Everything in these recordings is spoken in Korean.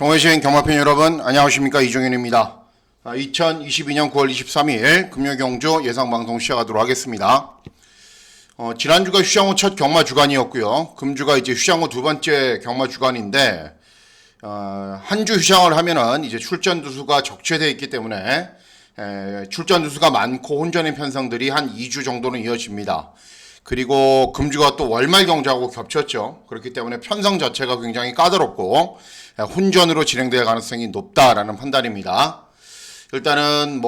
정호시행 경마팬 여러분 안녕하십니까, 이종현입니다. 2022년 9월 23일 금요경주 예상방송 시작하도록 하겠습니다. 지난주가 휴장후 첫 경마 주간이었고요. 금주가 이제 휴장후 두 번째 경마 주간인데 한 주 휴장을 하면은 이제 출전 두수가 적체되어 있기 때문에 출전 두수가 많고 혼전인 편성들이 한 2주 정도는 이어집니다. 그리고 금주가 또 월말 경주하고 겹쳤죠. 그렇기 때문에 편성 자체가 굉장히 까다롭고 혼전으로 진행될 가능성이 높다라는 판단입니다. 일단은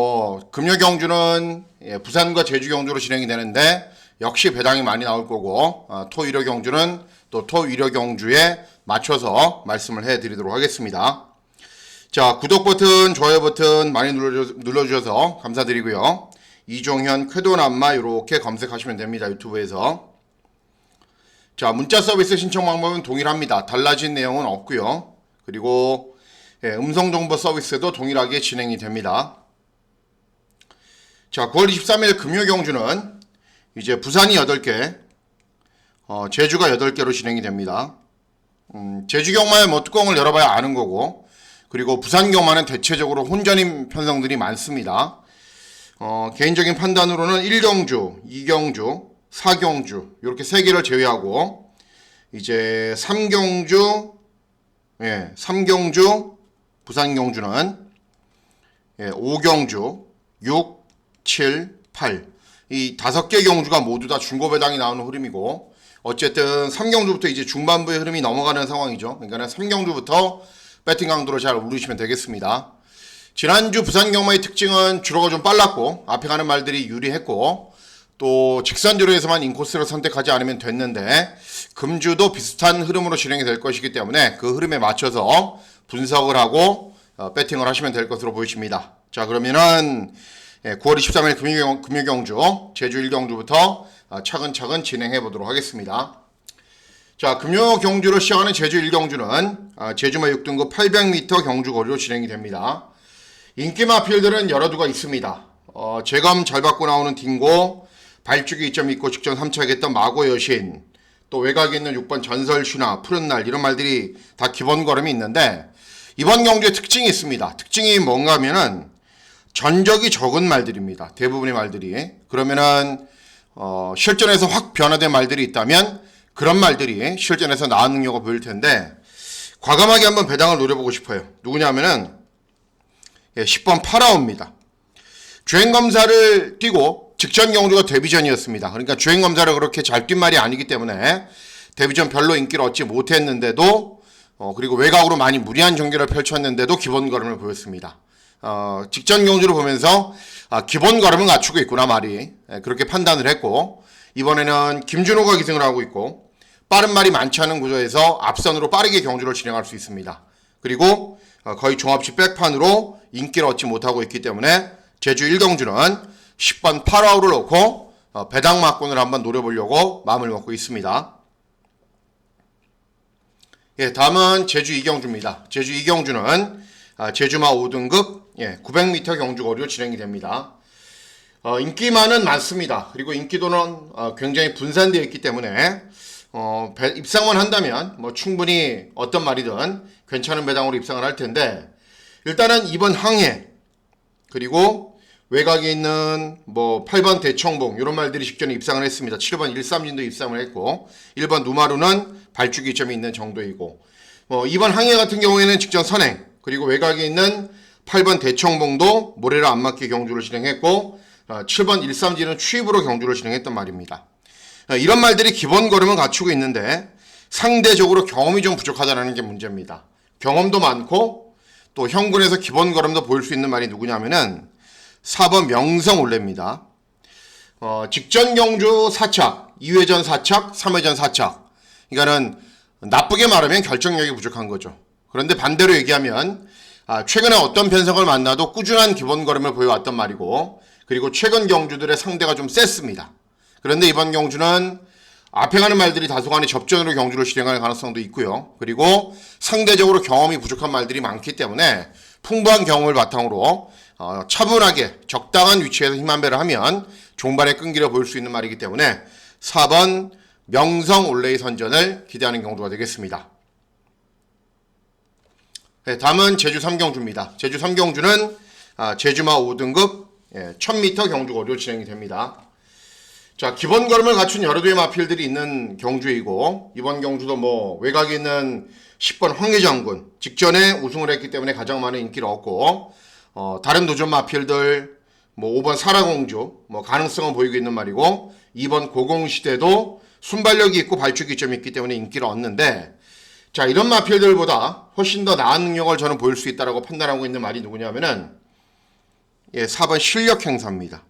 금요 경주는 부산과 제주 경주로 진행이 되는데 역시 배당이 많이 나올 거고, 토 일요 경주는 또 토 일요 경주에 맞춰서 말씀을 해드리도록 하겠습니다. 자, 구독 버튼, 좋아요 버튼 많이 눌러주셔서 감사드리고요. 이종현 쾌도남마 이렇게 검색하시면 됩니다. 유튜브에서. 자, 문자 서비스 신청 방법은 동일합니다. 달라진 내용은 없고요. 그리고 음성정보 서비스도 동일하게 진행이 됩니다. 자, 9월 23일 금요경주는 이제 부산이 8개, 제주가 8개로 진행이 됩니다. 제주 경마에 뚜껑을 열어봐야 아는 거고, 그리고 부산 경마는 대체적으로 혼전인 편성들이 많습니다. 개인적인 판단으로는 1경주, 2경주, 4경주 이렇게 3개를 제외하고 이제 3경주, 3경주, 부산 경주는 5경주, 6, 7, 8 이 5개 경주가 모두 다 중고 배당이 나오는 흐름이고, 어쨌든 3경주부터 이제 중반부의 흐름이 넘어가는 상황이죠. 그러니까 3경주부터 배팅 강도로 잘 오르시면 되겠습니다. 지난주 부산 경마의 특징은 주로가 좀 빨랐고 앞에 가는 말들이 유리했고, 또 직선주로에서만 인코스를 선택하지 않으면 됐는데 금주도 비슷한 흐름으로 진행이 될 것이기 때문에 그 흐름에 맞춰서 분석을 하고 배팅을 하시면 될 것으로 보이십니다. 자, 그러면은 9월 23일 금요경주 제주 1경주부터 차근차근 진행해 보도록 하겠습니다. 자, 금요경주로 시작하는 제주 1경주는 제주마 6등급 800m 경주거리로 진행이 됩니다. 인기마 필드는 여러 두가 있습니다. 재검 잘 받고 나오는 딩고, 발주기 2점 있고 직전 3차게 했던 마고 여신, 또 외곽에 있는 6번 전설 신화, 푸른 날 이런 말들이 다 기본 걸음이 있는데, 이번 경주에 특징이 있습니다. 특징이 뭔가 하면은 전적이 적은 말들입니다. 대부분의 말들이. 그러면은 실전에서 확 변화된 말들이 있다면 그런 말들이 실전에서 나은 능력을 보일 텐데, 과감하게 한번 배당을 노려보고 싶어요. 누구냐면은 10번 파라오입니다. 주행검사를 뛰고 직전 경주가 데뷔전이었습니다. 그러니까 주행검사를 그렇게 잘 뛴 말이 아니기 때문에 데뷔전 별로 인기를 얻지 못했는데도, 그리고 외곽으로 많이 무리한 전개를 펼쳤는데도 기본 걸음을 보였습니다. 직전 경주를 보면서 기본 걸음은 갖추고 있구나 말이, 그렇게 판단을 했고, 이번에는 김준호가 기승을 하고 있고 빠른 말이 많지 않은 구조에서 앞선으로 빠르게 경주를 진행할 수 있습니다. 그리고 거의 종합식 백판으로 인기를 얻지 못하고 있기 때문에 제주 1경주는 10번 파라오를 놓고 배당 막권을 한번 노려보려고 마음을 먹고 있습니다. 다음은 제주 2경주입니다. 제주 2경주는 제주마 5등급 900m 경주거리로 진행이 됩니다. 인기만은 많습니다. 그리고 인기도는 굉장히 분산되어 있기 때문에 입상만 한다면 충분히 어떤 말이든 괜찮은 배당으로 입상을 할 텐데, 일단은 이번 항해, 그리고 외곽에 있는 8번 대청봉 이런 말들이 직전에 입상을 했습니다. 7번 일삼진도 입상을 했고, 1번 누마루는 발주기점이 있는 정도이고, 이번 항해 같은 경우에는 직전 선행, 그리고 외곽에 있는 8번 대청봉도 모래로 안 맞게 경주를 진행했고, 7번 일삼진은 추입으로 경주를 진행했단 말입니다. 이런 말들이 기본 걸음은 갖추고 있는데 상대적으로 경험이 좀 부족하다는 게 문제입니다. 경험도 많고 또 현군에서 기본 걸음도 보일 수 있는 말이 누구냐면은 4번 명성올레입니다. 직전 경주 4착, 2회전 4착, 3회전 4착. 그러니까는 나쁘게 말하면 결정력이 부족한 거죠. 그런데 반대로 얘기하면 최근에 어떤 편성을 만나도 꾸준한 기본 걸음을 보여왔단 말이고, 그리고 최근 경주들의 상대가 좀 셌습니다. 그런데 이번 경주는 앞에 가는 말들이 다소간에 접전으로 경주를 진행할 가능성도 있고요. 그리고 상대적으로 경험이 부족한 말들이 많기 때문에 풍부한 경험을 바탕으로 차분하게 적당한 위치에서 힘 한 배를 하면 종반의 끈기를 보일 수 있는 말이기 때문에 4번 명성 올레이 선전을 기대하는 경주가 되겠습니다. 네, 다음은 제주 3경주입니다. 제주 3경주는 제주마 5등급 1000m 경주 거리로 진행이 됩니다. 자, 기본 걸음을 갖춘 여러 대의 마필들이 있는 경주이고, 이번 경주도 뭐 외곽에 있는 10번 황해장군 직전에 우승을 했기 때문에 가장 많은 인기를 얻고, 다른 도전 마필들 뭐 5번 사라공주 뭐 가능성은 보이고 있는 말이고, 2번 고공시대도 순발력이 있고 발주기 점이 있기 때문에 인기를 얻는데, 자, 이런 마필들보다 훨씬 더 나은 능력을 저는 보일 수 있다고 판단하고 있는 말이 누구냐면은 4번 실력 행사입니다.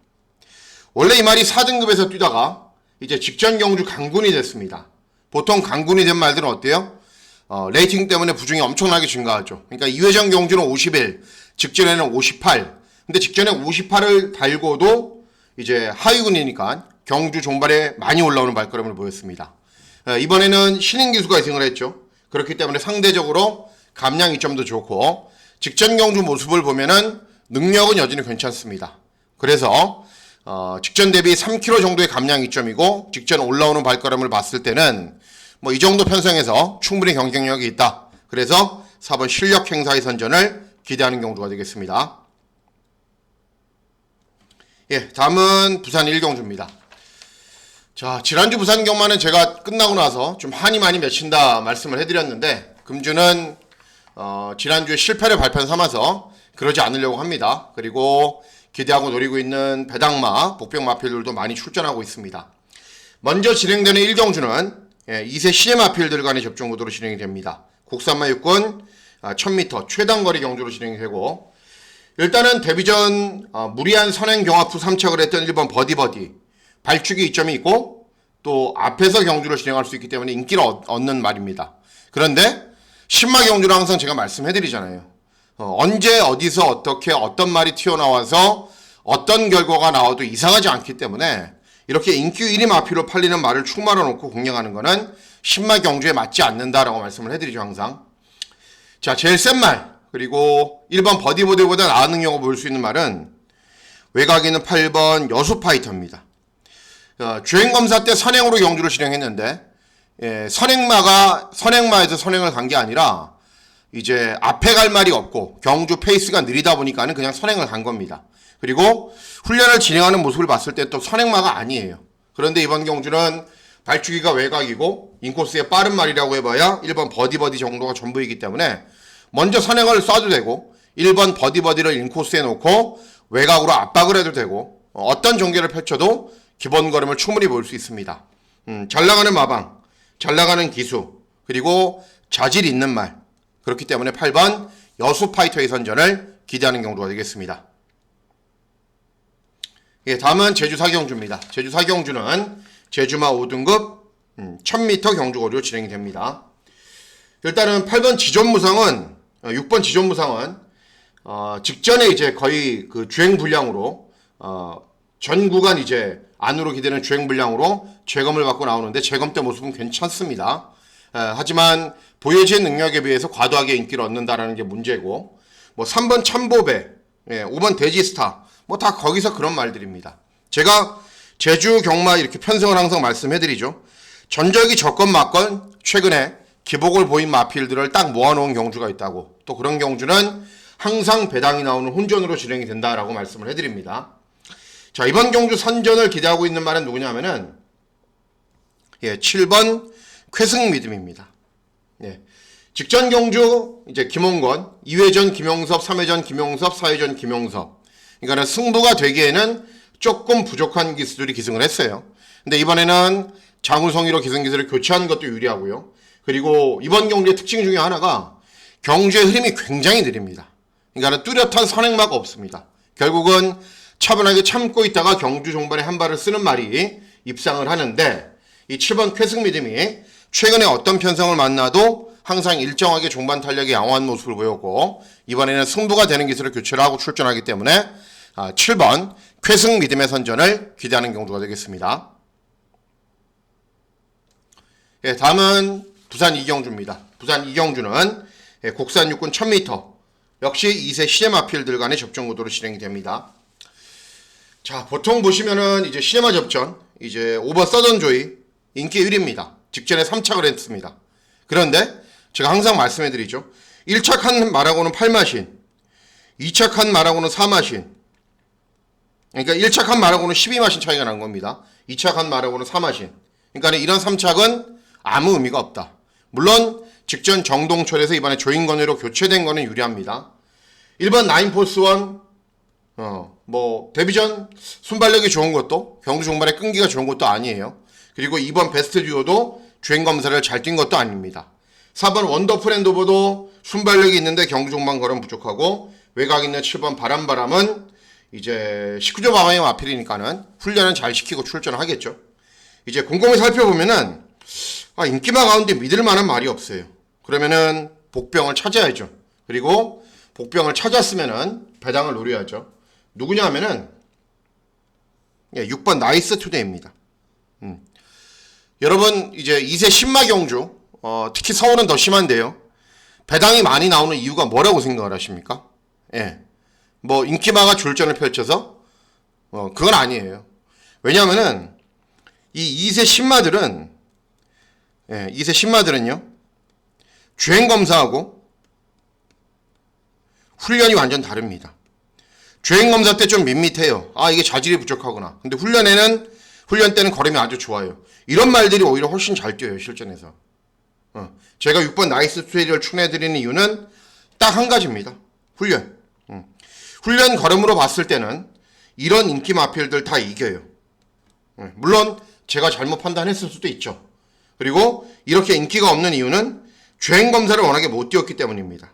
원래 이 말이 4등급에서 뛰다가 이제 직전 경주 강군이 됐습니다. 보통 강군이 된 말들은 어때요? 레이팅 때문에 부중이 엄청나게 증가하죠. 그러니까 2회전 경주는 51, 직전에는 58. 근데 직전에 58을 달고도 이제 하위군이니까 경주 종발에 많이 올라오는 발걸음을 보였습니다. 이번에는 신인 기수가 이승을 했죠. 그렇기 때문에 상대적으로 감량 이점도 좋고, 직전 경주 모습을 보면은 능력은 여전히 괜찮습니다. 그래서 직전 대비 3km 정도의 감량 이점이고, 직전 올라오는 발걸음을 봤을 때는 뭐 이 정도 편성에서 충분히 경쟁력이 있다. 그래서 4번 실력 행사의 선전을 기대하는 경주가 되겠습니다. 다음은 부산 1경주입니다. 자, 지난주 부산 경마는 제가 끝나고 나서 좀 한이 많이 맺힌다 말씀을 해드렸는데, 금주는 지난주에 실패를 발판 삼아서 그러지 않으려고 합니다. 그리고 기대하고 노리고 있는 배당마, 복병 마필들도 많이 출전하고 있습니다. 먼저 진행되는 1경주는 2세 시내 마필들 간의 접종 구도로 진행이 됩니다. 국산마 육군 1000m 최단거리 경주로 진행이 되고, 일단은 데뷔전 무리한 선행 경합 후 3착을 했던 1번 버디버디 발주기 이점이 있고, 또 앞에서 경주를 진행할 수 있기 때문에 인기를 얻는 말입니다. 그런데 신마 경주는 항상 제가 말씀해드리잖아요. 언제 어디서 어떻게 어떤 말이 튀어나와서 어떤 결과가 나와도 이상하지 않기 때문에 이렇게 인기 1위 마필로 팔리는 말을 충말아 놓고 공략하는 거는 신마 경주에 맞지 않는다라고 말씀을 해드리죠, 항상. 자, 제일 센 말, 그리고 1번 버디보드보다 나은 능력을 보일 수 있는 말은 외곽에 있는 8번 여수파이터입니다. 주행검사 때 선행으로 경주를 진행했는데, 선행마에서 선행을 간 게 아니라 이제 앞에 갈 말이 없고 경주 페이스가 느리다 보니까는 그냥 선행을 간 겁니다. 그리고 훈련을 진행하는 모습을 봤을 때 또 선행마가 아니에요. 그런데 이번 경주는 발주기가 외곽이고 인코스의 빠른 말이라고 해봐야 1번 버디버디 정도가 전부이기 때문에 먼저 선행을 쏴도 되고, 1번 버디버디를 인코스에 놓고 외곽으로 압박을 해도 되고, 어떤 전개를 펼쳐도 기본 걸음을 충분히 볼 수 있습니다. 잘 나가는 마방, 잘 나가는 기수, 그리고 자질 있는 말. 그렇기 때문에 8번 여수파이터의 선전을 기대하는 경주가 되겠습니다. 다음은 제주 4경주입니다. 제주 4경주는 제주마 5등급 1000m 경주거리로 진행이 됩니다. 일단은 8번 지존무상은 6번 지존무상은 직전에 이제 거의 그 주행 분량으로 전 구간 이제 안으로 기대는 주행 분량으로 재검을 받고 나오는데, 재검 때 모습은 괜찮습니다. 하지만 보여진 능력에 비해서 과도하게 인기를 얻는다라는 게 문제고, 뭐 3번 참보배, 5번 대지스타, 뭐 다 거기서 그런 말들입니다. 제가 제주 경마 이렇게 편성을 항상 말씀해드리죠. 전적이 적건 맞건 최근에 기복을 보인 마필들을 딱 모아놓은 경주가 있다고, 또 그런 경주는 항상 배당이 나오는 혼전으로 진행이 된다라고 말씀을 해드립니다. 자, 이번 경주 선전을 기대하고 있는 말은 누구냐면은 7번 쾌승 믿음입니다. 직전 경주 이제 김홍건, 2회전 김용섭, 3회전 김용섭, 4회전 김용섭. 그러니까 승부가 되기에는 조금 부족한 기수들이 기승을 했어요. 근데 이번에는 장우성이로 기승기수를 교체하는 것도 유리하고요. 그리고 이번 경주의 특징 중에 하나가 경주의 흐름이 굉장히 느립니다. 그러니까 뚜렷한 선행마가 없습니다. 결국은 차분하게 참고 있다가 경주 종반에 한 발을 쓰는 말이 입상을 하는데, 이 7번 쾌승 믿음이 최근에 어떤 편성을 만나도 항상 일정하게 종반 탄력이 양호한 모습을 보였고, 이번에는 승부가 되는 기술을 교체를 하고 출전하기 때문에 7번 쾌승 믿음의 선전을 기대하는 경주가 되겠습니다. 다음은 부산 2경주입니다. 부산 2경주는 국산 육군 1000m 역시 2세 시네마필들 간의 접전 구도로 진행이 됩니다. 자, 보통 보시면은 이제 시네마 접전, 이제 5번 서던조이 인기 1위입니다. 직전에 3착을 했습니다. 그런데 제가 항상 말씀해드리죠. 1차 칸 말하고는 8마신, 2차 칸 말하고는 4마신, 그러니까 1차 칸 말하고는 12마신 차이가 난 겁니다. 2차 칸 말하고는 4마신. 그러니까 이런 3착은 아무 의미가 없다. 물론 직전 정동철에서 이번에 조인건으로 교체된 거는 유리합니다. 1번 나인포스원 데뷔전 순발력이 좋은 것도 경주 종반에 끈기가 좋은 것도 아니에요. 그리고 2번 베스트 듀오도 주행 검사를 잘 뛴 것도 아닙니다. 4번 원더풀 앤도버도 순발력이 있는데 경주 종반 걸음 부족하고 외곽 있는 7번 바람은 이제 19조 방향의 마필이니까는 훈련은 잘 시키고 출전을 하겠죠. 이제 곰곰이 살펴보면은 인기마 가운데 믿을 만한 말이 없어요. 그러면은 복병을 찾아야죠. 그리고 복병을 찾았으면은 배당을 노려야죠. 누구냐 하면은 6번 나이스 투데이입니다. 여러분 이제 2세 신마 경주 특히 서울은 더 심한데요. 배당이 많이 나오는 이유가 뭐라고 생각을 하십니까? 인기마가 졸전을 펼쳐서 그건 아니에요. 왜냐하면은 이 2세 신마들은요 주행 검사하고 훈련이 완전 다릅니다. 주행 검사 때 좀 밋밋해요. 이게 자질이 부족하구나. 근데 훈련 때는 걸음이 아주 좋아요. 이런 말들이 오히려 훨씬 잘 뛰어요, 실전에서. 제가 6번 나이스 투데이를 추천해드리는 이유는 딱 한 가지입니다. 훈련. 훈련 걸음으로 봤을 때는 이런 인기 마필들 다 이겨요. 물론 제가 잘못 판단했을 수도 있죠. 그리고 이렇게 인기가 없는 이유는 주행 검사를 워낙에 못 뛰었기 때문입니다.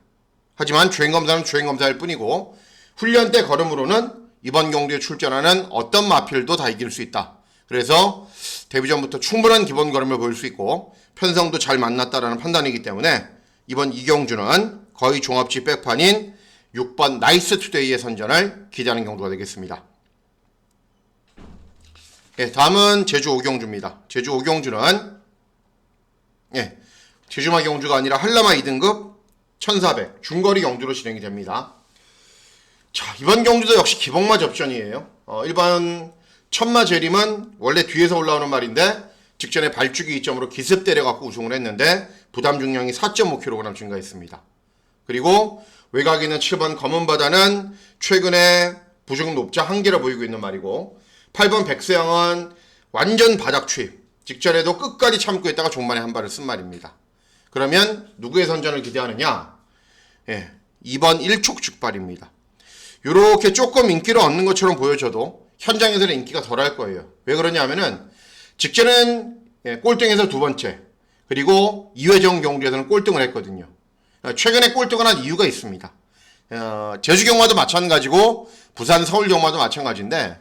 하지만 주행 검사는 주행 검사일 뿐이고 훈련 때 걸음으로는 이번 경기에 출전하는 어떤 마필도 다 이길 수 있다. 그래서 데뷔전부터 충분한 기본 걸음을 보일 수 있고 편성도 잘 만났다라는 판단이기 때문에 이번 이경주는 거의 종합지 백판인 6번 나이스 투데이의 선전을 기대하는 경주가 되겠습니다. 다음은 제주 오경주입니다. 제주 오경주는 제주마 경주가 아니라 한라마 2등급 1400 중거리 경주로 진행이 됩니다. 자, 이번 경주도 역시 기복마 접전이에요. 일반 천마 재림은 원래 뒤에서 올라오는 말인데 직전에 발주기 이점으로 기습 때려갖고 우승을 했는데 부담 중량이 4.5kg 증가했습니다. 그리고 외곽에 있는 7번 검은바다는 최근에 부중 높자 한계를 보이고 있는 말이고 8번 백수양은 완전 바닥 추입. 직전에도 끝까지 참고 있다가 종반에 한 발을 쓴 말입니다. 그러면 누구의 선전을 기대하느냐? 2번 일촉즉발입니다. 요렇게 조금 인기를 얻는 것처럼 보여져도 현장에서는 인기가 덜할 거예요. 왜 그러냐 하면은 직전엔 꼴등에서 두 번째 그리고 2회전 경주에서는 꼴등을 했거든요. 최근에 꼴등을 한 이유가 있습니다. 제주 경마도 마찬가지고 부산 서울 경마도 마찬가지인데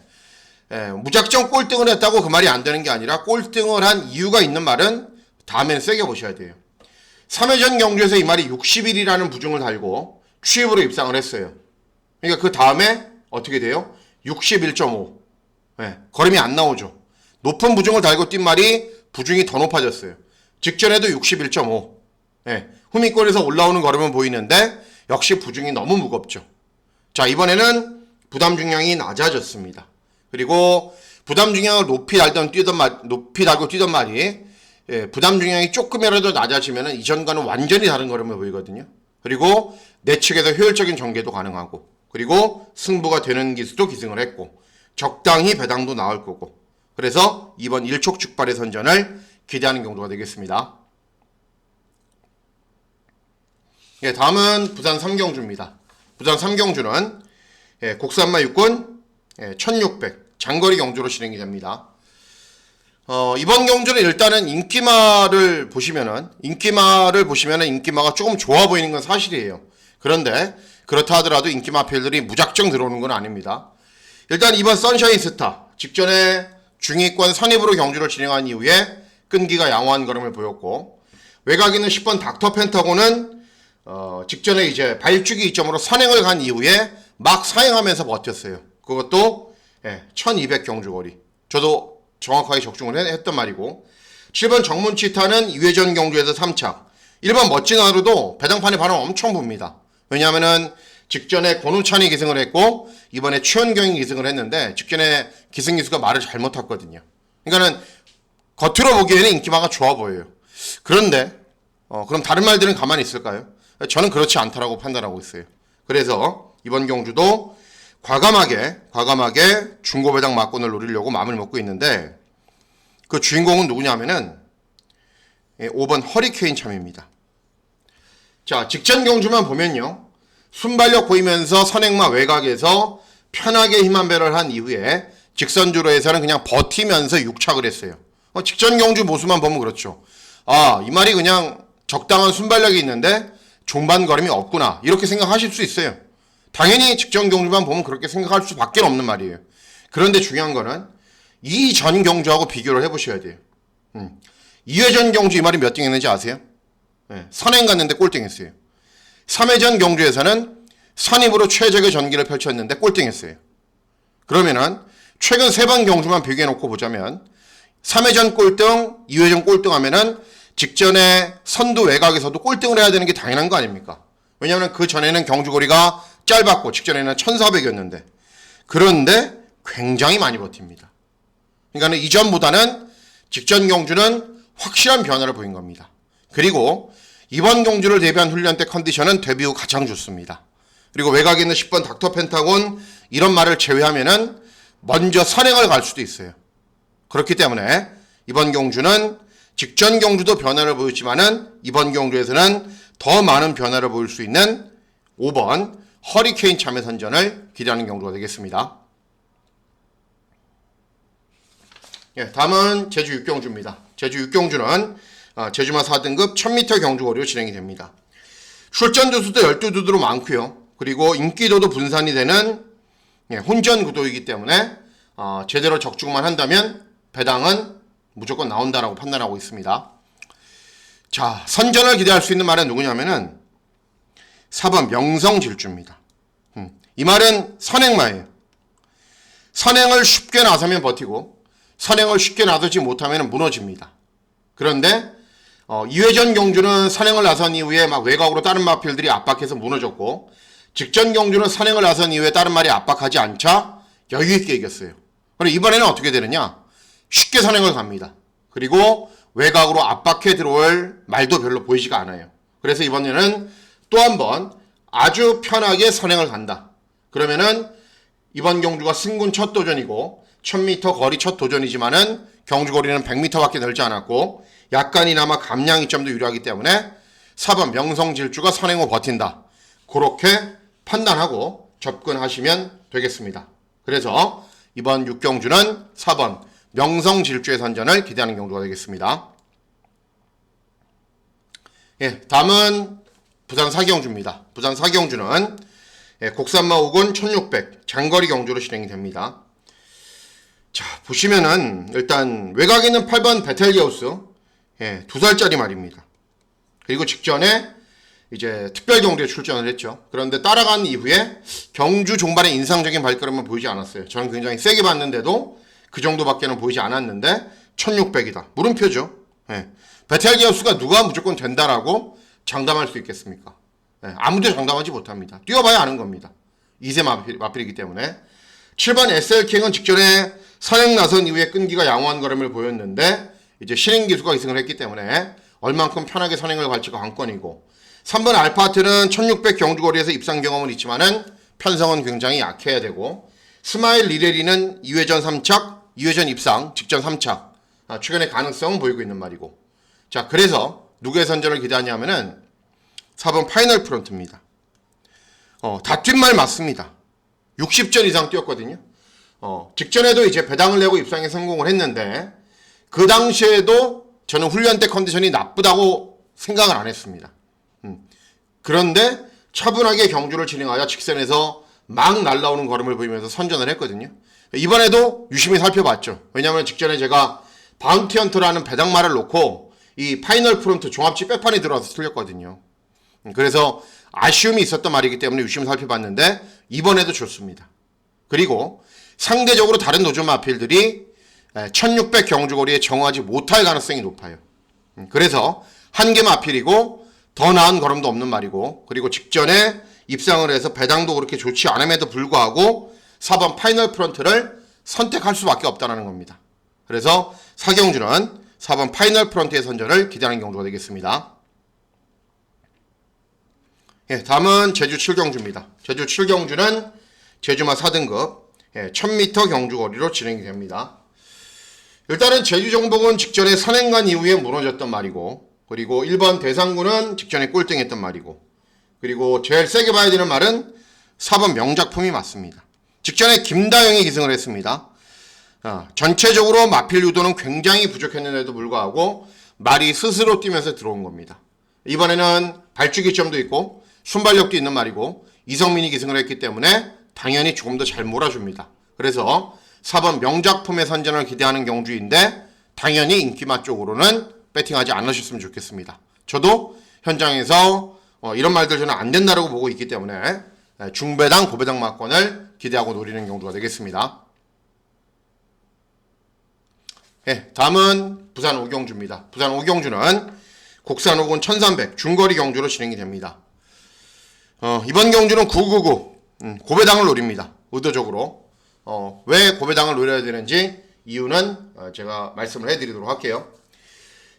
무작정 꼴등을 했다고 그 말이 안 되는 게 아니라 꼴등을 한 이유가 있는 말은 다음엔 세게 보셔야 돼요. 3회전 경주에서 이 말이 60일이라는 부중을 달고 취입으로 입상을 했어요. 그러니까 그 다음에 어떻게 돼요? 61.5 걸음이 안 나오죠. 높은 부중을 달고 뛴 말이 부중이 더 높아졌어요. 직전에도 61.5 후미골에서 올라오는 걸음은 보이는데 역시 부중이 너무 무겁죠. 자, 이번에는 부담 중량이 낮아졌습니다. 그리고 부담 중량을 높이 달고 뛰던 말이 부담 중량이 조금이라도 낮아지면 이전과는 완전히 다른 걸음을 보이거든요. 그리고 내측에서 효율적인 전개도 가능하고 그리고 승부가 되는 기수도 기승을 했고 적당히 배당도 나올 거고 그래서 이번 일촉즉발의 선전을 기대하는 경주가 되겠습니다. 다음은 부산 3경주입니다. 부산 3경주는 국산마 육군 1600 장거리 경주로 진행이 됩니다. 이번 경주는 일단은 인기마를 보시면은 인기마가 조금 좋아 보이는 건 사실이에요. 그런데 그렇다 하더라도 인기마 필들이 무작정 들어오는 건 아닙니다. 일단 이번 선샤인 스타 직전에 중위권 선입으로 경주를 진행한 이후에 끈기가 양호한 걸음을 보였고 외곽 있는 10번 닥터 펜타곤은 직전에 이제 발주기 이점으로 선행을 간 이후에 막 사행하면서 버텼어요. 그것도 1200 경주거리. 저도 정확하게 적중을 했던 말이고 7번 정문치타는 2회전 경주에서 3착 1번 멋진 하루도 배당판에 바람 엄청 붑니다. 왜냐하면은 직전에 권우찬이 기승을 했고 이번에 최원경이 기승을 했는데 직전에 기승기수가 말을 잘못 탔거든요. 그러니까는 겉으로 보기에는 인기마가 좋아 보여요. 그런데 그럼 다른 말들은 가만히 있을까요? 저는 그렇지 않다라고 판단하고 있어요. 그래서 이번 경주도 과감하게 중고배당 막권을 노리려고 마음을 먹고 있는데 그 주인공은 누구냐면은 5번 허리케인 참입니다. 자, 직전 경주만 보면요. 순발력 보이면서 선행마 외곽에서 편하게 힘한 배를 한 이후에 직선주로에서는 그냥 버티면서 육착을 했어요. 직전 경주 모습만 보면 그렇죠. 아, 이 말이 그냥 적당한 순발력이 있는데 종반 걸음이 없구나. 이렇게 생각하실 수 있어요. 당연히 직전 경주만 보면 그렇게 생각할 수밖에 없는 말이에요. 그런데 중요한 거는 이전 경주하고 비교를 해보셔야 돼요. 2회전 경주 이 말이 몇 등 했는지 아세요? 선행 갔는데 꼴등 했어요. 3회전 경주에서는 선입으로 최적의 전기를 펼쳤는데 꼴등 했어요. 그러면은 최근 3번 경주만 비교해놓고 보자면 3회전 꼴등, 2회전 꼴등 하면은 직전에 선두 외곽에서도 꼴등을 해야 되는 게 당연한 거 아닙니까? 왜냐하면 그 전에는 경주거리가 짧았고 직전에는 1400이었는데 그런데 굉장히 많이 버팁니다. 그러니까 이전보다는 직전 경주는 확실한 변화를 보인 겁니다. 그리고 이번 경주를 대비한 훈련 때 컨디션은 데뷔 후 가장 좋습니다. 그리고 외곽에 있는 10번 닥터 펜타곤 이런 말을 제외하면은 먼저 선행을 갈 수도 있어요. 그렇기 때문에 이번 경주는 직전 경주도 변화를 보였지만은 이번 경주에서는 더 많은 변화를 보일 수 있는 5번 허리케인 참여 선전을 기대하는 경주가 되겠습니다. 다음은 제주 6경주입니다. 제주 6경주는 제주마 4등급 1000m 경주거리로 진행이 됩니다. 출전 두수도 12두수로 많고요. 그리고 인기도도 분산이 되는 혼전 구도이기 때문에 제대로 적중만 한다면 배당은 무조건 나온다라고 판단하고 있습니다. 자, 선전을 기대할 수 있는 말은 누구냐면은 4번 명성질주입니다. 이 말은 선행마예요. 선행을 쉽게 나서면 버티고 선행을 쉽게 나서지 못하면 무너집니다. 그런데 2회전 경주는 선행을 나선 이후에 막 외곽으로 다른 마필들이 압박해서 무너졌고 직전 경주는 선행을 나선 이후에 다른 말이 압박하지 않자 여유있게 이겼어요. 그럼 이번에는 어떻게 되느냐? 쉽게 선행을 갑니다. 그리고 외곽으로 압박해 들어올 말도 별로 보이지가 않아요. 그래서 이번에는 또 한 번 아주 편하게 선행을 간다. 그러면은 이번 경주가 승군 첫 도전이고 1000m 거리 첫 도전이지만은 경주거리는 100m밖에 늘지 않았고 약간이나마 감량 이점도 유리하기 때문에 4번 명성질주가 선행 후 버틴다. 그렇게 판단하고 접근하시면 되겠습니다. 그래서 이번 6경주는 4번 명성질주의 선전을 기대하는 경주가 되겠습니다. 다음은 부산 4경주입니다. 부산 4경주는 국산마 5군 1600 장거리 경주로 진행이 됩니다. 자, 보시면은 일단 외곽에 있는 8번 베텔기우스 2살짜리 말입니다. 그리고 직전에 이제 특별 경주에 출전을 했죠. 그런데 따라간 이후에 경주 종반에 인상적인 발걸음은 보이지 않았어요. 저는 굉장히 세게 봤는데도 그 정도밖에는 보이지 않았는데 1600이다. 물음표죠. 베텔기우스가 누가 무조건 된다라고 장담할 수 있겠습니까? 아무도 장담하지 못합니다. 뛰어봐야 아는 겁니다. 2세 마필이기 때문에. 7번 SL킹은 직전에 선행 나선 이후에 끈기가 양호한 걸음을 보였는데 이제 신행기수가 이승을 했기 때문에 얼만큼 편하게 선행을 갈지가 관건이고 3번 알파하트는 1600 경주거리에서 입상 경험은 있지만은 편성은 굉장히 약해야 되고 스마일 리레리는 2회전 3착, 2회전 입상, 직전 3착 최근에 가능성은 보이고 있는 말이고 자 그래서 누구의 선전을 기대하냐면은 4번 파이널 프론트입니다. 다 뛴 말 맞습니다. 60전 이상 뛰었거든요. 직전에도 이제 배당을 내고 입상에 성공을 했는데 그 당시에도 저는 훈련 때 컨디션이 나쁘다고 생각을 안 했습니다. 그런데 차분하게 경주를 진행하여 직선에서 막 날라오는 걸음을 보이면서 선전을 했거든요. 이번에도 유심히 살펴봤죠. 왜냐하면 직전에 제가 바운티 헌터라는 배당말을 놓고 이 파이널 프론트 종합지 백판에 들어와서 틀렸거든요. 그래서 아쉬움이 있었던 말이기 때문에 유심히 살펴봤는데 이번에도 좋습니다. 그리고 상대적으로 다른 도전 마필들이 1600 경주거리에 정하지 못할 가능성이 높아요. 그래서 한 개 마필이고 더 나은 걸음도 없는 말이고 그리고 직전에 입상을 해서 배당도 그렇게 좋지 않음에도 불구하고 4번 파이널 프론트를 선택할 수밖에 없다는 겁니다. 그래서 4경주는 4번 파이널 프론트의 선전을 기대하는 경주가 되겠습니다. 예, 다음은 제주 7경주입니다. 제주 7경주는 제주마 4등급 1000m 경주거리로 진행이 됩니다. 일단은 제주 정복은 직전에 선행간 이후에 무너졌던 말이고, 그리고 1번 대상군은 직전에 꼴등했던 말이고, 그리고 제일 세게 봐야 되는 말은 4번 명작품이 맞습니다. 직전에 김다영이 기승을 했습니다. 전체적으로 마필 유도는 굉장히 부족했는데도 불구하고 말이 스스로 뛰면서 들어온 겁니다. 이번에는 발주기점도 있고 순발력도 있는 말이고 이성민이 기승을 했기 때문에 당연히 조금 더 잘 몰아줍니다. 그래서 4번 명작품의 선전을 기대하는 경주인데 당연히 인기맛 쪽으로는 배팅하지 않으셨으면 좋겠습니다. 저도 현장에서 이런 말들 저는 안 된다라고 보고 있기 때문에 중배당, 고배당 막권을 기대하고 노리는 경주가 되겠습니다. 네, 다음은 부산 5경주입니다. 부산 5경주는 국산 5군 1300 중거리 경주로 진행이 됩니다. 이번 경주는 999 고배당을 노립니다. 의도적으로. 왜 고배당을 노려야 되는지 이유는 제가 말씀을 해드리도록 할게요.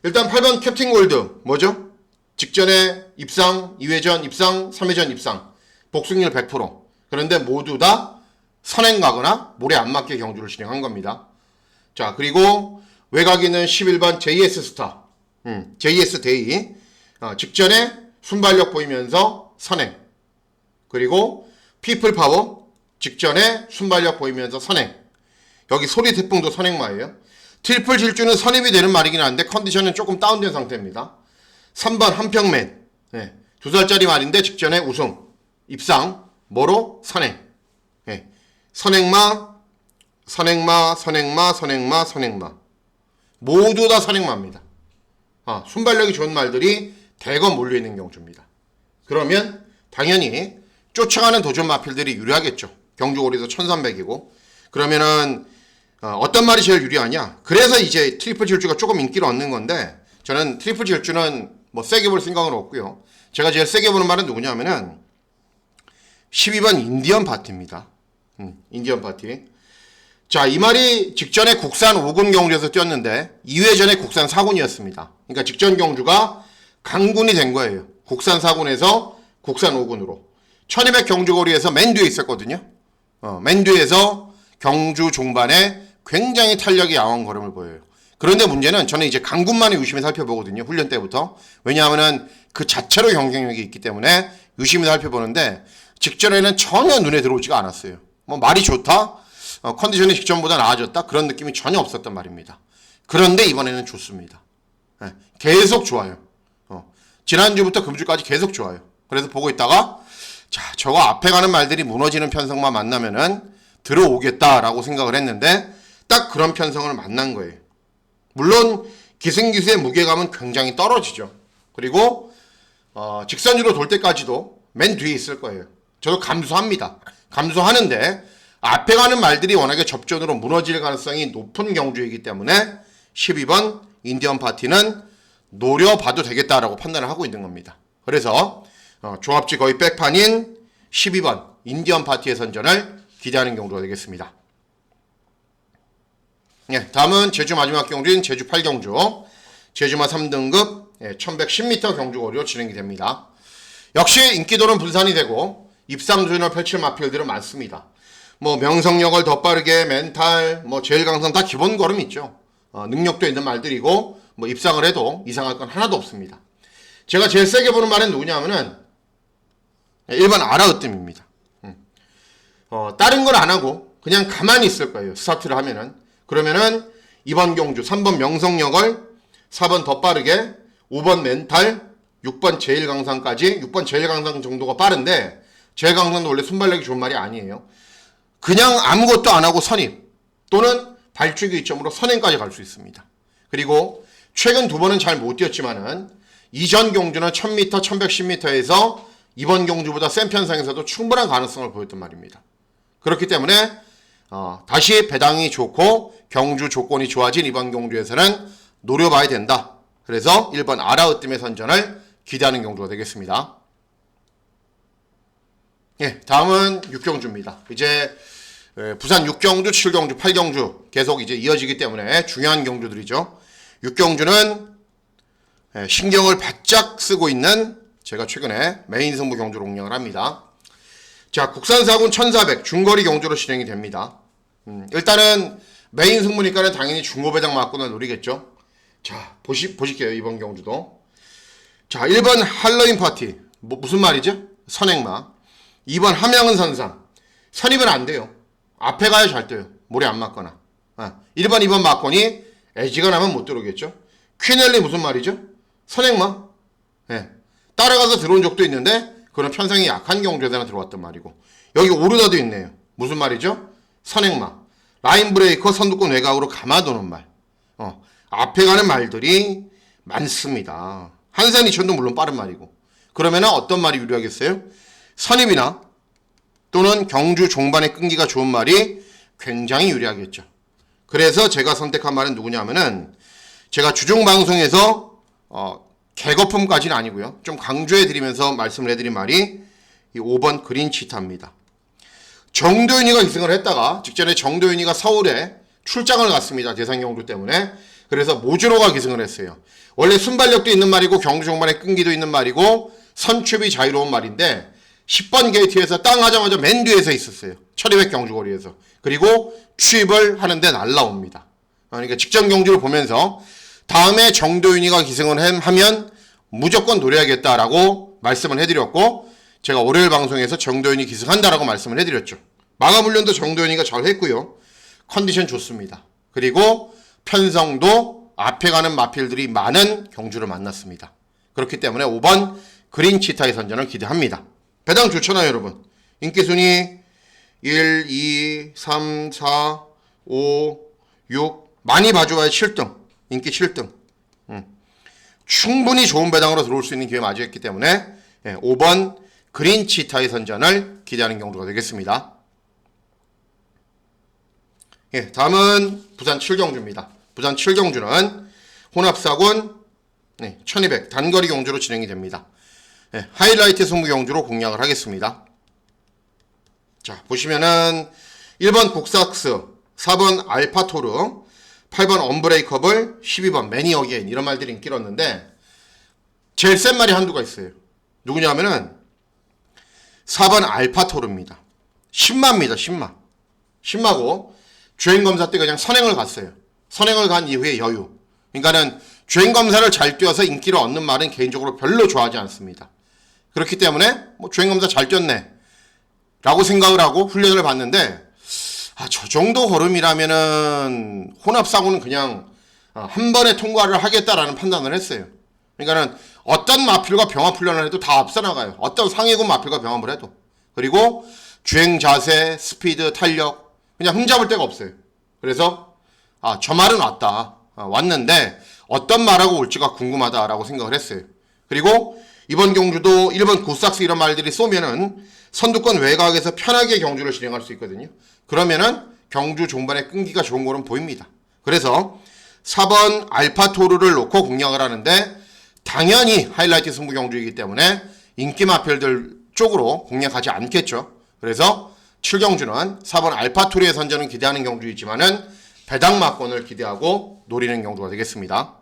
일단 8번 캡틴 골드 뭐죠? 직전에 입상, 2회전 입상, 3회전 입상 복승률 100%. 그런데 모두 다 선행 가거나 몰에 안 맞게 경주를 진행한 겁니다. 자, 그리고 외곽에는 11번 JS 스타, JS 데이 직전에 순발력 보이면서 선행, 그리고 피플 파워 직전에 순발력 보이면서 선행. 여기 소리 태풍도 선행마예요. 트리플 질주는 선임이 되는 말이긴 한데 컨디션은 조금 다운된 상태입니다. 3번 한평맨 2살짜리 말인데 직전에 우승 입상 뭐로? 선행. 선행마 모두 다 선행마입니다. 순발력이 좋은 말들이 대거 몰려있는 경주입니다. 그러면 당연히 쫓아가는 도전 마필들이 유리하겠죠. 경주거리도 1300이고 그러면은 어떤 말이 제일 유리하냐? 그래서 이제 트리플 질주가 조금 인기를 얻는 건데 저는 트리플 질주는 뭐 세게 볼 생각은 없고요. 제가 제일 세게 보는 말은 누구냐면은 12번 인디언 파티입니다. 인디언 파티. 자, 이 말이 직전에 국산 5군 경주에서 뛰었는데 2회전에 국산 4군이었습니다. 그러니까 직전 경주가 강군이 된 거예요. 국산 4군에서 국산 5군으로. 1200 경주거리에서 맨 뒤에 있었거든요. 맨 뒤에서 경주 종반에 굉장히 탄력이 양호한 걸음을 보여요. 그런데 문제는 저는 이제 강군만을 유심히 살펴보거든요. 훈련 때부터. 왜냐하면 그 자체로 경쟁력이 있기 때문에 유심히 살펴보는데 직전에는 전혀 눈에 들어오지가 않았어요. 뭐 말이 좋다? 컨디션이 직전보다 나아졌다? 그런 느낌이 전혀 없었단 말입니다. 그런데 이번에는 좋습니다. 계속 좋아요. 지난주부터 금주까지 계속 좋아요. 그래서 보고 있다가 자, 저거 앞에 가는 말들이 무너지는 편성만 만나면은 들어오겠다라고 생각을 했는데 딱 그런 편성을 만난 거예요. 물론 기승기수의 무게감은 굉장히 떨어지죠. 그리고 직선주로 돌 때까지도 맨 뒤에 있을 거예요. 저도 감수합니다. 감수하는데 앞에 가는 말들이 워낙에 접전으로 무너질 가능성이 높은 경주이기 때문에 12번 인디언 파티는 노려봐도 되겠다라고 판단을 하고 있는 겁니다. 그래서 조합지 거의 백판인 12번 인디언 파티의 선전을 기대하는 경주가 되겠습니다. 다음은 제주 마지막 경주인 제주 8경주 제주마 3등급 1110m 경주거리로 진행이 됩니다. 역시 인기도는 분산이 되고 입상도전을 펼칠 마필들은 많습니다. 뭐 명성력을 더 빠르게 멘탈 제일 강성 다 기본 걸음 있죠. 능력도 있는 말들이고 뭐 입상을 해도 이상할 건 하나도 없습니다. 제가 제일 세게 보는 말은 누구냐면은 1번 아라으뜸입니다. 다른 걸 안 하고 그냥 가만히 있을 거예요. 스타트를 하면은. 그러면은 2번 경주, 3번 명성력을 4번 더 빠르게 5번 멘탈, 6번 제일 강상까지 6번 제일 강상 정도가 빠른데 제일 강상도 원래 순발력이 좋은 말이 아니에요. 그냥 아무것도 안 하고 선입 또는 발주기 이점으로 선행까지 갈 수 있습니다. 그리고 최근 두 번은 잘 못 뛰었지만은 이전 경주는 1000m, 1110m에서 이번 경주보다 센 편성에서도 충분한 가능성을 보였단 말입니다. 그렇기 때문에 다시 배당이 좋고 경주 조건이 좋아진 이번 경주에서는 노려봐야 된다. 그래서 1번 아라으뜸의 선전을 기대하는 경주가 되겠습니다. 다음은 6경주입니다. 이제 부산 6경주, 7경주, 8경주 계속 이제 이어지기 때문에 중요한 경주들이죠. 6경주는 신경을 바짝 쓰고 있는 제가 최근에 메인 승부 경주로 운영을 합니다. 자, 국산사군 1400 중거리 경주로 진행이 됩니다. 일단은 메인 승부니까는 당연히 중고배당 막권을 노리겠죠. 자, 보실게요. 이번 경주도. 자, 1번 할로윈 파티. 무슨 말이죠? 선행마. 2번 함양은 선상. 선입은 안 돼요. 앞에 가야 잘 떠요. 모래 안 맞거나. 1번, 2번 막권이 애지가 나면 못 들어오겠죠. 퀴넬리 무슨 말이죠? 선행마. 예. 따라가서 들어온 적도 있는데 그런 편성이 약한 경주에서나 들어왔단 말이고. 여기 오르다도 있네요. 무슨 말이죠? 선행마. 라인 브레이커 선두권 외곽으로 감아도는 말. 앞에 가는 말들이 많습니다. 한산 2천도 물론 빠른 말이고. 그러면 어떤 말이 유리하겠어요? 선입이나 또는 경주 종반의 끈기가 좋은 말이 굉장히 유리하겠죠. 그래서 제가 선택한 말은 누구냐면은 제가 주중 방송에서 개거품까지는 아니고요. 좀 강조해 드리면서 말씀을 해드린 말이 이 5번 그린 치타입니다. 정도윤이가 기승을 했다가 직전에 정도윤이가 서울에 출장을 갔습니다. 대상 경주 때문에. 그래서 모준호가 기승을 했어요. 원래 순발력도 있는 말이고 경주 종반의 끈기도 있는 말이고 선취비 자유로운 말인데 10번 게이트에서 땅 하자마자 맨 뒤에서 있었어요. 1200 경주거리에서. 그리고 취입을 하는데 날라옵니다. 그러니까 직전 경주를 보면서 다음에 정도윤이가 기승을 하면 무조건 노려야겠다라고 말씀을 해드렸고 제가 월요일 방송에서 정도윤이 기승한다라고 말씀을 해드렸죠. 마감훈련도 정도윤이가 잘 했고요. 컨디션 좋습니다. 그리고 편성도 앞에 가는 마필들이 많은 경주를 만났습니다. 그렇기 때문에 5번 그린 치타의 선전을 기대합니다. 배당 좋잖아요, 여러분. 인기순위 1, 2, 3, 4, 5, 6 많이 봐줘야 7등. 인기 7등. 충분히 좋은 배당으로 들어올 수 있는 기회 맞이했기 때문에 5번 그린 치타의 선전을 기대하는 경주가 되겠습니다. 다음은 부산 7경주입니다. 부산 7경주는 혼합사군 1200 단거리 경주로 진행이 됩니다. 하이라이트 승부 경주로 공략을 하겠습니다. 자, 보시면은 1번 국삭스, 4번 알파토르, 8번 언브레이커블, 12번 매니어게인 이런 말들이 인기를 얻는데 제일 센 말이 한두가 있어요. 누구냐면은 4번 알파토르입니다. 10마입니다. 10마. 10마고 주행검사 때 그냥 선행을 갔어요. 선행을 간 이후에 여유. 그러니까는 주행검사를 잘 뛰어서 인기를 얻는 말은 개인적으로 별로 좋아하지 않습니다. 그렇기 때문에 뭐 주행검사 잘 뛰었네 라고 생각을 하고 훈련을 받는데 저 정도 걸음이라면은 혼합사고는 그냥 한 번에 통과를 하겠다라는 판단을 했어요. 그러니까는 어떤 마필과 병합 훈련을 해도 다 앞서 나가요. 어떤 상위군 마필과 병합을 해도. 그리고 주행 자세, 스피드, 탄력 그냥 흠잡을 데가 없어요. 그래서 저 말은 왔다. 왔는데 어떤 말하고 올지가 궁금하다라고 생각을 했어요. 그리고 이번 경주도 1번 굿삭스 이런 말들이 쏘면은 선두권 외곽에서 편하게 경주를 진행할 수 있거든요. 그러면은 경주 종반의 끈기가 좋은 거는 보입니다. 그래서 4번 알파토르를 놓고 공략을 하는데 당연히 하이라이트 승부 경주이기 때문에 인기 마필들 쪽으로 공략하지 않겠죠. 그래서 7경주는 4번 알파토르의 선전은 기대하는 경주이지만은 배당 막권을 기대하고 노리는 경주가 되겠습니다.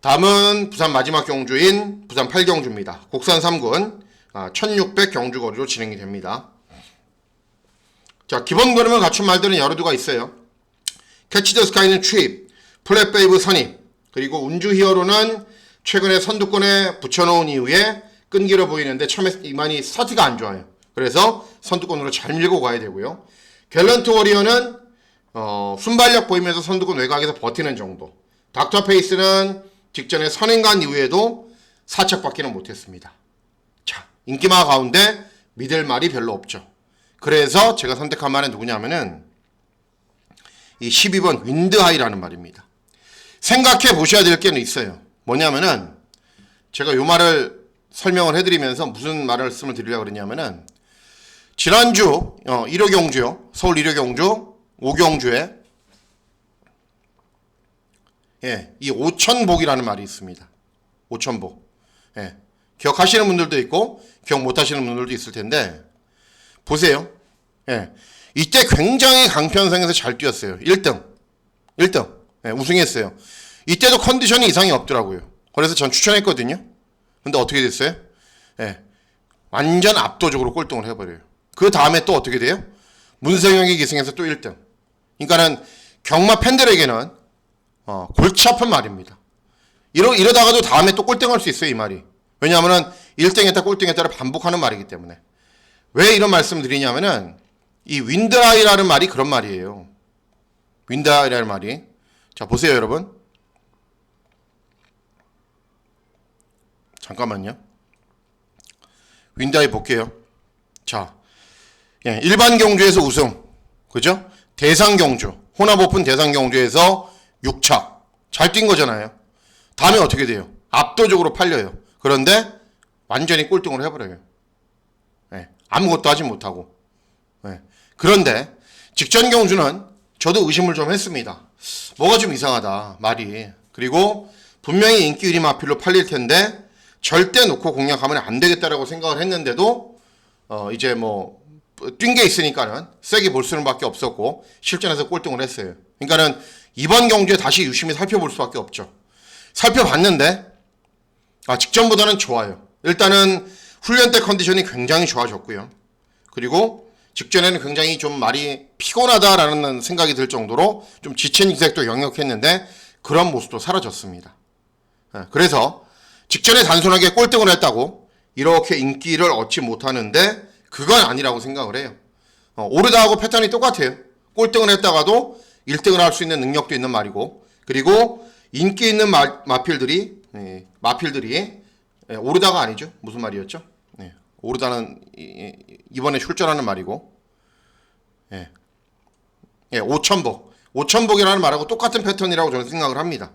다음은 부산 마지막 경주인 부산 8경주입니다. 국산 3군 1600 경주거리로 진행이 됩니다. 자, 기본 그림을 갖춘 말들은 여러 두가 있어요. 캐치 더 스카이는 취입, 플랫베이브 선입, 그리고 운주 히어로는 최근에 선두권에 붙여놓은 이후에 끈기로 보이는데 처음에 이만희 스타트가 안 좋아요. 그래서 선두권으로 잘 밀고 가야 되고요. 갤런트 워리어는 순발력 보이면서 선두권 외곽에서 버티는 정도. 닥터 페이스는 직전에 선행간 이후에도 사척밖에는 못했습니다. 자, 인기마 가운데 믿을 말이 별로 없죠. 그래서 제가 선택한 말은 누구냐면은 이 12번 윈드하이라는 말입니다. 생각해 보셔야 될 게 있어요. 뭐냐면은 제가 요 말을 설명을 해드리면서 무슨 말씀을 드리려고 그러냐면은 지난주 1호 경주요. 서울 1호 경주 5경주에 이 오천복이라는 말이 있습니다. 오천복. 기억하시는 분들도 있고 기억 못하시는 분들도 있을 텐데 보세요. 이때 굉장히 강편성에서 잘 뛰었어요. 1등 우승했어요. 이때도 컨디션이 이상이 없더라고요. 그래서 전 추천했거든요. 근데 어떻게 됐어요? 예. 완전 압도적으로 꼴등을 해버려요. 그 다음에 또 어떻게 돼요? 문성혁이 기승해서 또 1등. 그러니까는 경마 팬들에게는 골치 아픈 말입니다. 이러다가도 다음에 또 꼴등할 수 있어요, 이 말이. 왜냐하면은 1등했다 꼴등했다를 반복하는 말이기 때문에. 왜 이런 말씀 드리냐면은 이 윈드아이라는 말이 그런 말이에요. 윈드아이라는 말이. 자, 보세요, 여러분. 잠깐만요. 윈드아이 볼게요. 자, 예, 일반 경주에서 우승, 그죠? 대상 경주, 혼합 오픈 대상 경주에서 6차 잘 뛴 거잖아요. 다음에 어떻게 돼요? 압도적으로 팔려요. 그런데 완전히 꼴등을 해버려요. 예, 아무것도 하지 못하고. 예, 그런데 직전 경주는 저도 의심을 좀 했습니다. 뭐가 좀 이상하다, 말이. 그리고 분명히 인기 1위 마필로 팔릴 텐데 절대 놓고 공략하면 안 되겠다라고 생각을 했는데도 이제 뭐 뛴 게 있으니까는 세게 볼 수밖에 없었고 실전에서 꼴등을 했어요. 그러니까는 이번 경주에 다시 유심히 살펴볼 수밖에 없죠. 살펴봤는데 직전보다는 좋아요. 일단은 훈련 때 컨디션이 굉장히 좋아졌고요. 그리고 직전에는 굉장히 좀 말이 피곤하다라는 생각이 들 정도로 좀 지친 기색도 역력했는데 그런 모습도 사라졌습니다. 그래서 직전에 단순하게 꼴등을 했다고 이렇게 인기를 얻지 못하는데 그건 아니라고 생각을 해요. 오르다하고 패턴이 똑같아요. 꼴등을 했다가도 1등을 할 수 있는 능력도 있는 말이고, 그리고 인기 있는 마필들이 오르다가 아니죠. 무슨 말이었죠? 오르다는 이번에 출전하는 말이고, 5천복이라는 말하고 똑같은 패턴이라고 저는 생각을 합니다.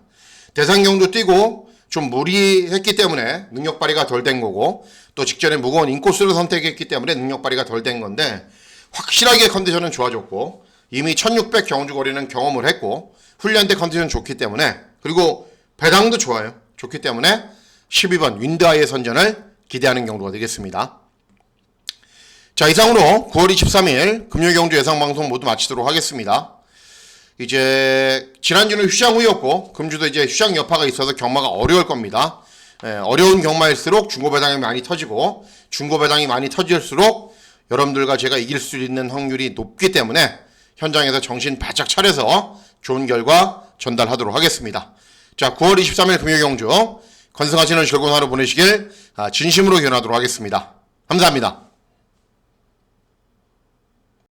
대상경도 뛰고 좀 무리했기 때문에 능력 발휘가 덜 된 거고, 또 직전에 무거운 인코스를 선택했기 때문에 능력 발휘가 덜 된 건데, 확실하게 컨디션은 좋아졌고 이미 1600 경주 거리는 경험을 했고 훈련 때 컨디션 좋기 때문에, 그리고 배당도 좋아요. 좋기 때문에 12번 윈드아이의 선전을 기대하는 경주가 되겠습니다. 자, 이상으로 9월 23일 금요일 경주 예상방송 모두 마치도록 하겠습니다. 이제 지난주는 휴장 후였고 금주도 이제 휴장 여파가 있어서 경마가 어려울 겁니다. 어려운 경마일수록 중고배당이 많이 터지고 중고배당이 많이 터질수록 여러분들과 제가 이길 수 있는 확률이 높기 때문에 현장에서 정신 바짝 차려서 좋은 결과 전달하도록 하겠습니다. 자, 9월 23일 금요일 경주 건승하시는 즐거운 하루 보내시길 진심으로 기원하도록 하겠습니다. 감사합니다.